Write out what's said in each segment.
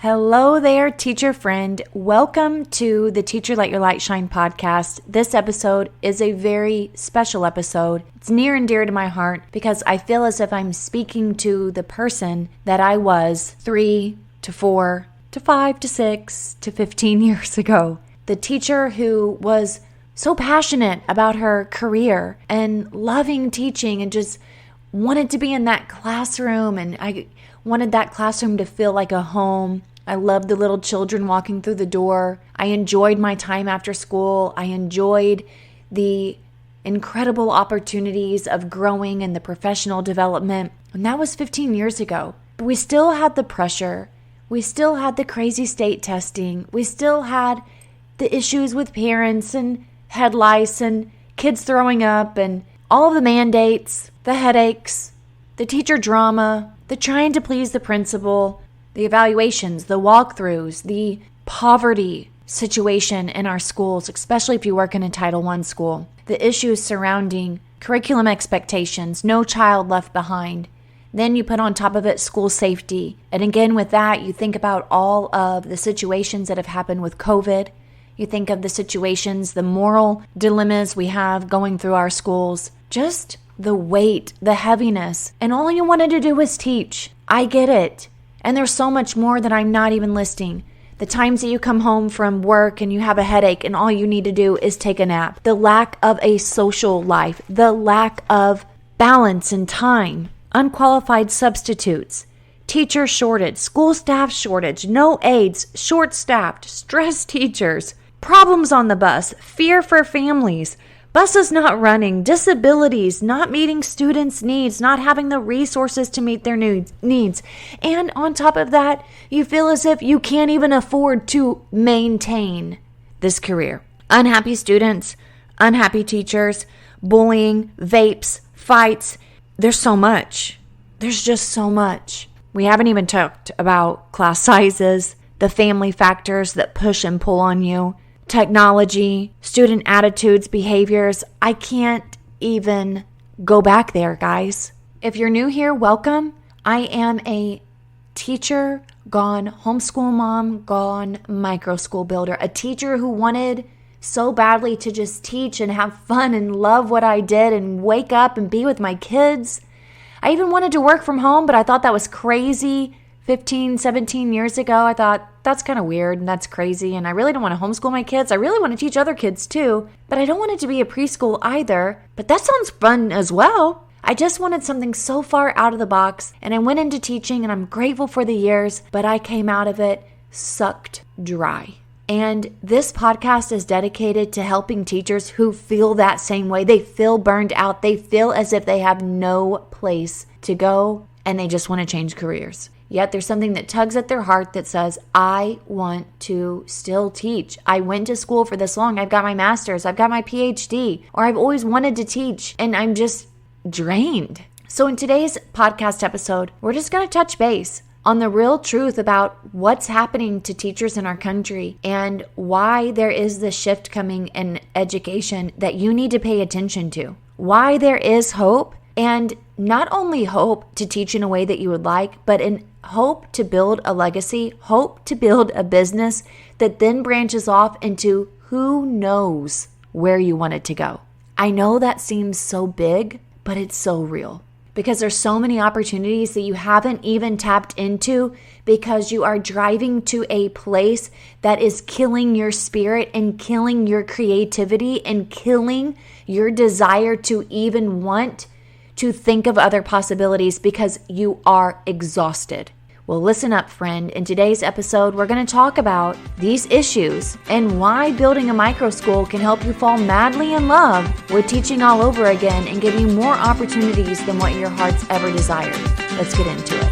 Hello there, teacher friend. Welcome to the Teacher Let Your Light Shine podcast. This episode is a very special episode. It's near and dear to my heart because I feel as if I'm speaking to the person that I was 3 to 4 to 5 to 6 to 15 years ago. The teacher who was so passionate about her career and loving teaching and just wanted to be in that classroom, and I wanted that classroom to feel like a home. I loved the little children walking through the door. I enjoyed my time after school. I enjoyed the incredible opportunities of growing and the professional development. And that was 15 years ago. But we still had the pressure. We still had the crazy state testing. We still had the issues with parents and head lice and kids throwing up and all of the mandates, the headaches, the teacher drama, the trying to please the principal, the evaluations, the walkthroughs, the poverty situation in our schools, especially if you work in a Title I school, the issues surrounding curriculum expectations, no child left behind. Then you put on top of it school safety. And again, with that, you think about all of the situations that have happened with COVID. You think of the situations, the moral dilemmas we have going through our schools, just the weight, the heaviness, and all you wanted to do was teach. I get it. And there's so much more that I'm not even listing. The times that you come home from work and you have a headache and all you need to do is take a nap. The lack of a social life. The lack of balance and time. Unqualified substitutes. Teacher shortage. School staff shortage. No aides. Short-staffed. Stressed teachers. Problems on the bus. Fear for families. Buses not running, disabilities, not meeting students' needs, not having the resources to meet their needs. And on top of that, you feel as if you can't even afford to maintain this career. Unhappy students, unhappy teachers, bullying, vapes, fights. There's so much. There's just so much. We haven't even talked about class sizes, the family factors that push and pull on you, technology, student attitudes, behaviors. I can't even go back there, guys. If you're new here, welcome. I am a teacher gone homeschool mom, gone micro school builder, a teacher who wanted so badly to just teach and have fun and love what I did and wake up and be with my kids. I even wanted to work from home, but I thought that was crazy. 15, 17 years ago, I thought, that's kind of weird and that's crazy, and I really don't want to homeschool my kids. I really want to teach other kids too, but I don't want it to be a preschool either. But that sounds fun as well. I just wanted something so far out of the box, and I went into teaching, and I'm grateful for the years, but I came out of it sucked dry. And this podcast is dedicated to helping teachers who feel that same way. They feel burned out. They feel as if they have no place to go, and they just want to change careers. Yet there's something that tugs at their heart that says, I want to still teach. I went to school for this long. I've got my master's. I've got my PhD. Or I've always wanted to teach, and I'm just drained. So in today's podcast episode, we're just going to touch base on the real truth about what's happening to teachers in our country and why there is this shift coming in education that you need to pay attention to. Why there is hope, and not only hope to teach in a way that you would like, but in hope to build a legacy, hope to build a business that then branches off into who knows where you want it to go. I know that seems so big, but it's so real because there's so many opportunities that you haven't even tapped into because you are driving to a place that is killing your spirit and killing your creativity and killing your desire to even want to think of other possibilities because you are exhausted. Well, listen up, friend. In today's episode, we're going to talk about these issues and why building a micro school can help you fall madly in love with teaching all over again and give you more opportunities than what your heart's ever desired. Let's get into it.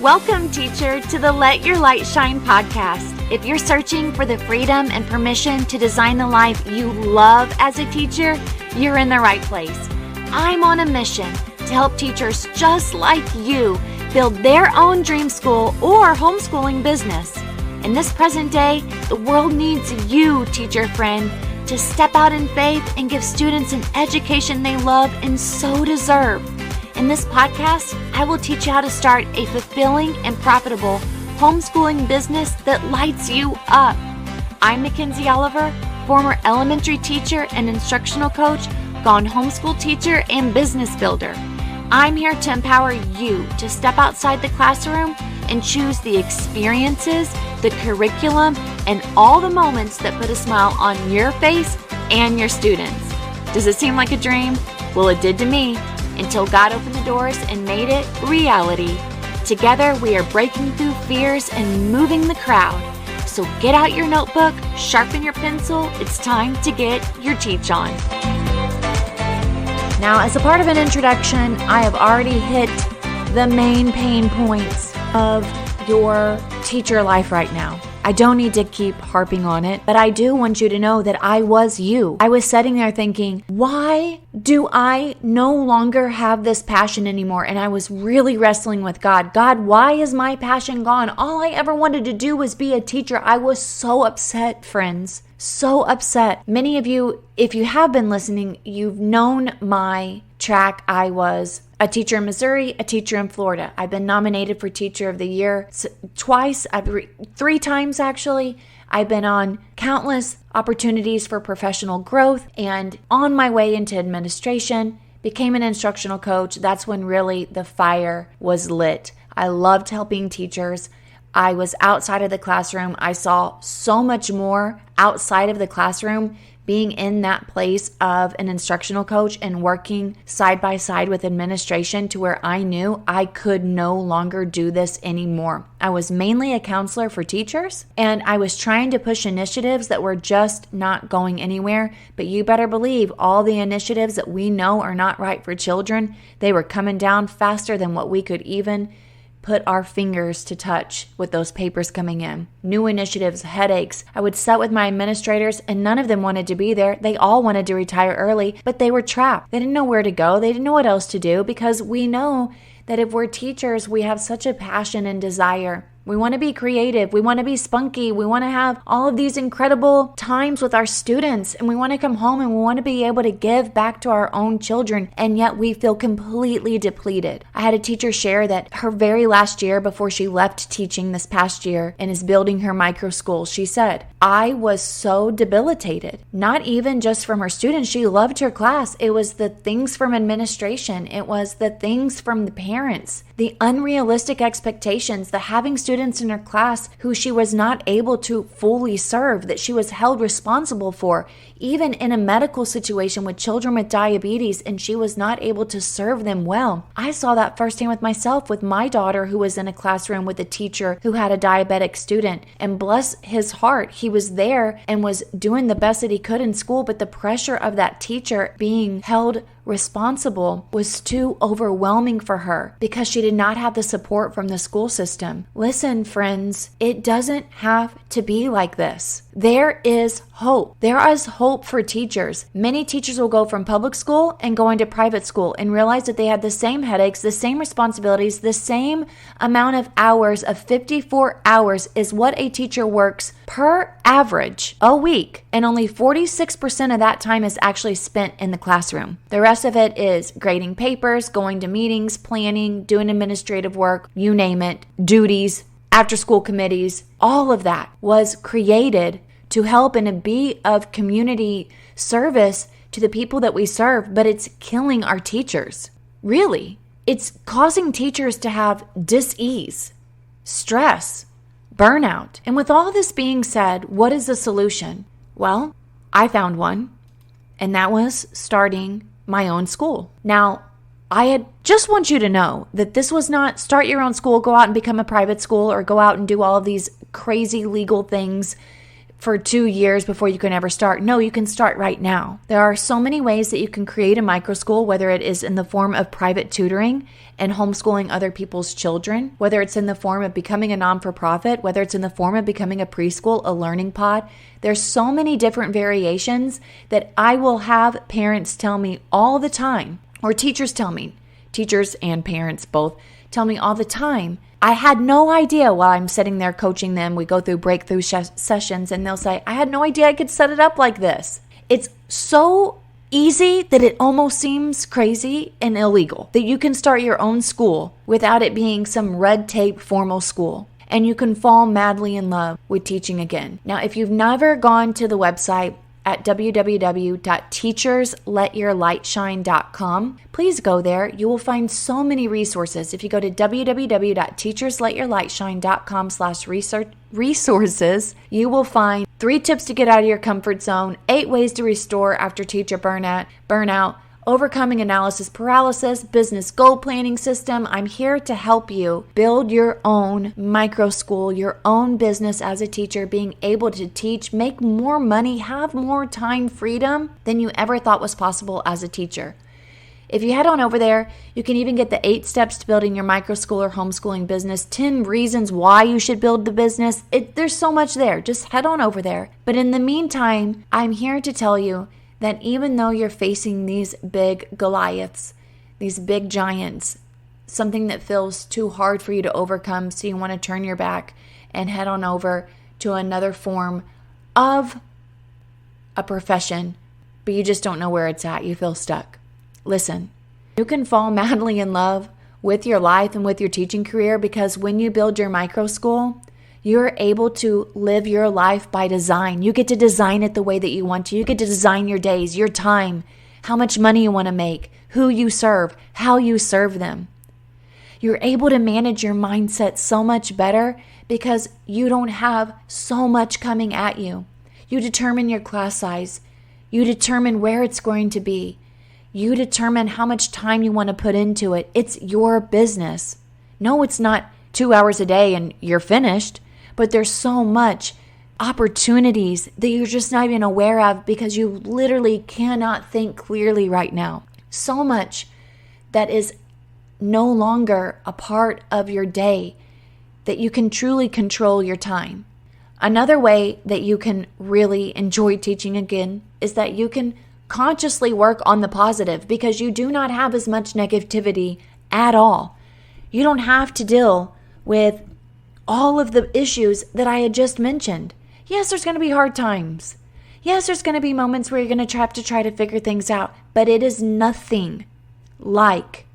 Welcome, teacher, to the Let Your Light Shine podcast. If you're searching for the freedom and permission to design the life you love as a teacher, you're in the right place. I'm on a mission to help teachers just like you build their own dream school or homeschooling business. In this present day, the world needs you, teacher friend, to step out in faith and give students an education they love and so deserve. In this podcast, I will teach you how to start a fulfilling and profitable homeschooling business that lights you up. I'm Makenzie Oliver, former elementary teacher and instructional coach, gone homeschool teacher and business builder. I'm here to empower you to step outside the classroom and choose the experiences, the curriculum, and all the moments that put a smile on your face and your students. Does it seem like a dream? Well, it did to me, until God opened the doors and made it reality. Together, we are breaking through fears and moving the crowd. So get out your notebook, sharpen your pencil. It's time to get your teach on. Now, as a part of an introduction, I have already hit the main pain points of your teacher life right now. I don't need to keep harping on it, but I do want you to know that I was you. I was sitting there thinking, why do I no longer have this passion anymore? And I was really wrestling with God. God, why is my passion gone? All I ever wanted to do was be a teacher. I was so upset, friends. So upset. Many of you, if you have been listening, you've known my track. I was a teacher in Missouri, a teacher in Florida. I've been nominated for Teacher of the Year twice, 3 times actually. I've been on countless opportunities for professional growth and on my way into administration, became an instructional coach. That's when really the fire was lit. I loved helping teachers. I was outside of the classroom. I saw so much more outside of the classroom, being in that place of an instructional coach and working side by side with administration to where I knew I could no longer do this anymore. I was mainly a counselor for teachers, and I was trying to push initiatives that were just not going anywhere. But you better believe all the initiatives that we know are not right for children, they were coming down faster than what we could even put our fingers to touch with those papers coming in. New initiatives, headaches. I would sit with my administrators and none of them wanted to be there. They all wanted to retire early, but they were trapped. They didn't know where to go. They didn't know what else to do because we know that if we're teachers, we have such a passion and desire. We want to be creative. We want to be spunky. We want to have all of these incredible times with our students. And we want to come home and we want to be able to give back to our own children. And yet we feel completely depleted. I had a teacher share that her very last year before she left teaching this past year and is building her micro school, she said, I was so debilitated. Not even just from her students. She loved her class. It was the things from administration. It was the things from the parents. The unrealistic expectations, the having students in her class who she was not able to fully serve, that she was held responsible for, even in a medical situation with children with diabetes, and she was not able to serve them well. I saw that firsthand with myself, with my daughter who was in a classroom with a teacher who had a diabetic student. And bless his heart, he was there and was doing the best that he could in school, but the pressure of that teacher being held responsible was too overwhelming for her because she did not have the support from the school system. Listen, friends, it doesn't have to be like this. There is hope. There is hope for teachers. Many teachers will go from public school and go into private school and realize that they have the same headaches, the same responsibilities, the same amount of hours of 54 hours is what a teacher works per average a week. And only 46% of that time is actually spent in the classroom. The rest of it is grading papers, going to meetings, planning, doing administrative work, you name it, duties, after school committees. All of that was created to help and to be of community service to the people that we serve, but it's killing our teachers. Really, it's causing teachers to have dis-ease, stress, burnout. And with all this being said, what is the solution? Well, I found one, and that was starting my own school. Now, I just want you to know that this was not start your own school, go out and become a private school, or go out and do all of these crazy legal things for 2 years before you can ever start. No, you can start right now. There are so many ways that you can create a micro school, whether it is in the form of private tutoring and homeschooling other people's children, whether it's in the form of becoming a non-for-profit, whether it's in the form of becoming a preschool, a learning pod. There's so many different variations that I will have parents tell me all the time, or teachers tell me, teachers and parents both tell me all the time, I had no idea while I'm sitting there coaching them. We go through breakthrough sessions and they'll say, I had no idea I could set it up like this. It's so easy that it almost seems crazy and illegal, that you can start your own school without it being some red tape formal school. And you can fall madly in love with teaching again. Now, if you've never gone to the website at www.teachersletyourlightshine.com, please go there. You will find so many resources. If you go to www.teachersletyourlightshine.com/resources, you will find 3 tips to get out of your comfort zone, 8 ways to restore after teacher burnout, overcoming analysis paralysis, business goal planning system. I'm here to help you build your own micro school, your own business as a teacher, being able to teach, make more money, have more time freedom than you ever thought was possible as a teacher. If you head on over there, you can even get the 8 steps to building your micro school or homeschooling business, 10 reasons why you should build the business. There's so much there. Just head on over there. But in the meantime, I'm here to tell you that even though you're facing these big Goliaths, these big giants, something that feels too hard for you to overcome, so you want to turn your back and head on over to another form of a profession, but you just don't know where it's at. You feel stuck. Listen, you can fall madly in love with your life and with your teaching career, because when you build your micro school, you're able to live your life by design. You get to design it the way that you want to. You get to design your days, your time, how much money you want to make, who you serve, how you serve them. You're able to manage your mindset so much better because you don't have so much coming at you. You determine your class size. You determine where it's going to be. You determine how much time you want to put into it. It's your business. No, it's not 2 hours a day and you're finished. But there's so much opportunities that you're just not even aware of because you literally cannot think clearly right now. So much that is no longer a part of your day that you can truly control your time. Another way that you can really enjoy teaching again is that you can consciously work on the positive, because you do not have as much negativity at all. You don't have to deal with all of the issues that I had just mentioned. Yes, there's going to be hard times. Yes, there's going to be moments where you're going to have to try to figure things out, but it is nothing like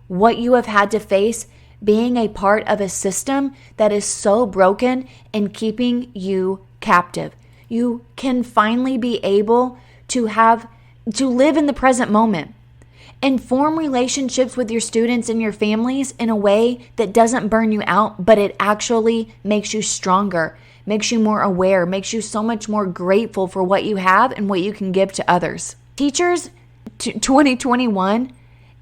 what you have had to face being a part of a system that is so broken and keeping you captive. You can finally be able to live in the present moment and form relationships with your students and your families in a way that doesn't burn you out, but it actually makes you stronger, makes you more aware, makes you so much more grateful for what you have and what you can give to others. Teachers 2021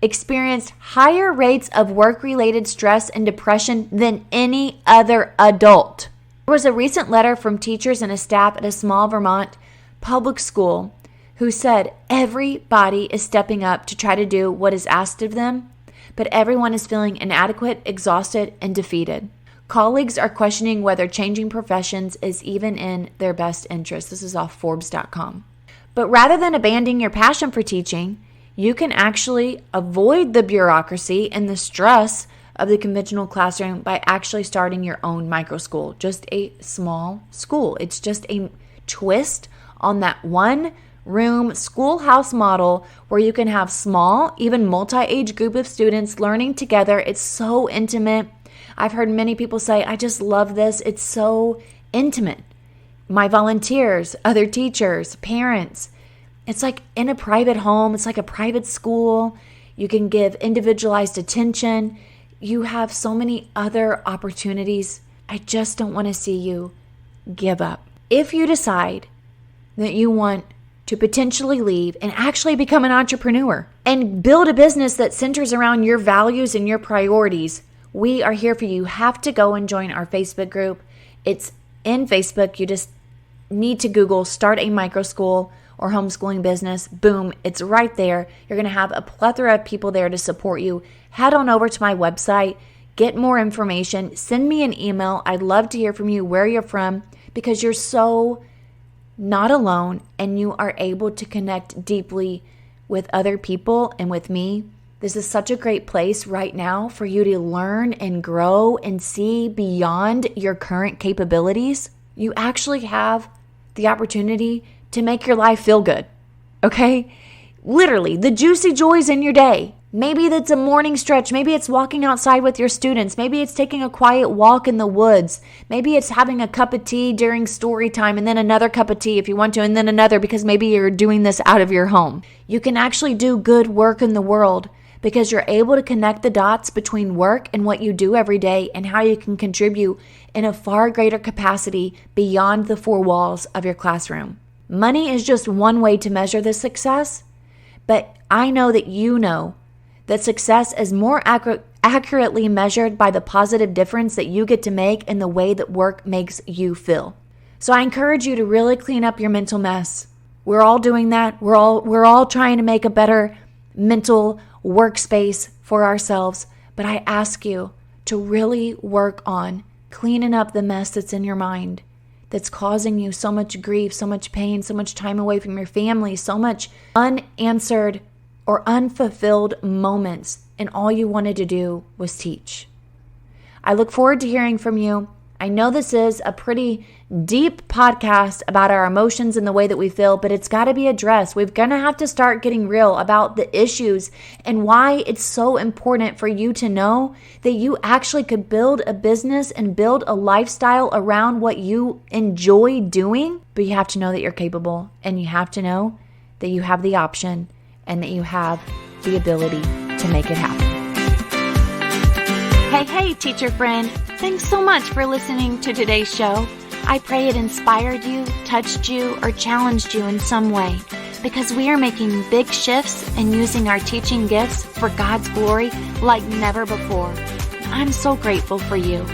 experienced higher rates of work-related stress and depression than any other adult. There was a recent letter from teachers and a staff at a small Vermont public school who said everybody is stepping up to try to do what is asked of them, but everyone is feeling inadequate, exhausted, and defeated. Colleagues are questioning whether changing professions is even in their best interest. This is off Forbes.com. But rather than abandoning your passion for teaching, you can actually avoid the bureaucracy and the stress of the conventional classroom by actually starting your own micro school, just a small school. It's just a twist on that one-room schoolhouse model where you can have small, even multi-age group of students learning together. It's so intimate. I've heard many people say, I just love this. It's so intimate. My volunteers, other teachers, parents, it's like in a private home. It's like a private school. You can give individualized attention. You have so many other opportunities. I just don't want to see you give up. If you decide that you want to potentially leave and actually become an entrepreneur and build a business that centers around your values and your priorities, we are here for you. You have to go and join our Facebook group. It's in Facebook. You just need to Google Start a Micro School or Homeschooling Business. Boom, it's right there. You're going to have a plethora of people there to support you. Head on over to my website, get more information, send me an email. I'd love to hear from you, where you're from, because you're so not alone and you are able to connect deeply with other people and with me. This is such a great place right now for you to learn and grow and see beyond your current capabilities. You actually have the opportunity to make your life feel good, okay? Literally, the juicy joys in your day. Maybe that's a morning stretch. Maybe it's walking outside with your students. Maybe it's taking a quiet walk in the woods. Maybe it's having a cup of tea during story time and then another cup of tea if you want to, and then another because maybe you're doing this out of your home. You can actually do good work in the world because you're able to connect the dots between work and what you do every day and how you can contribute in a far greater capacity beyond the four walls of your classroom. Money is just one way to measure this success, but I know that success is more accurately measured by the positive difference that you get to make in the way that work makes you feel. So I encourage you to really clean up your mental mess. We're all doing that. We're all trying to make a better mental workspace for ourselves. But I ask you to really work on cleaning up the mess that's in your mind, that's causing you so much grief, so much pain, so much time away from your family, so much unanswered or unfulfilled moments, and all you wanted to do was teach. I look forward to hearing from you. I know this is a pretty deep podcast about our emotions and the way that we feel, but it's got to be addressed. We're going to have to start getting real about the issues and why it's so important for you to know that you actually could build a business and build a lifestyle around what you enjoy doing, but you have to know that you're capable, and you have to know that you have the option and that you have the ability to make it happen. Hey, teacher friend. Thanks so much for listening to today's show. I pray it inspired you, touched you, or challenged you in some way, because we are making big shifts and using our teaching gifts for God's glory like never before. I'm so grateful for you.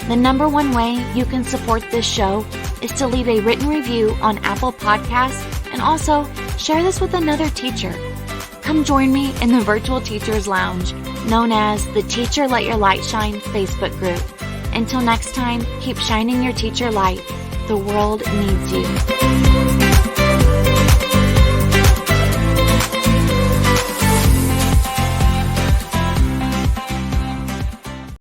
The number one way you can support this show is to leave a written review on Apple Podcasts, and also share this with another teacher. Come join me in the Virtual Teachers Lounge, known as the Teacher Let Your Light Shine Facebook group. Until next time, keep shining your teacher light. The world needs you.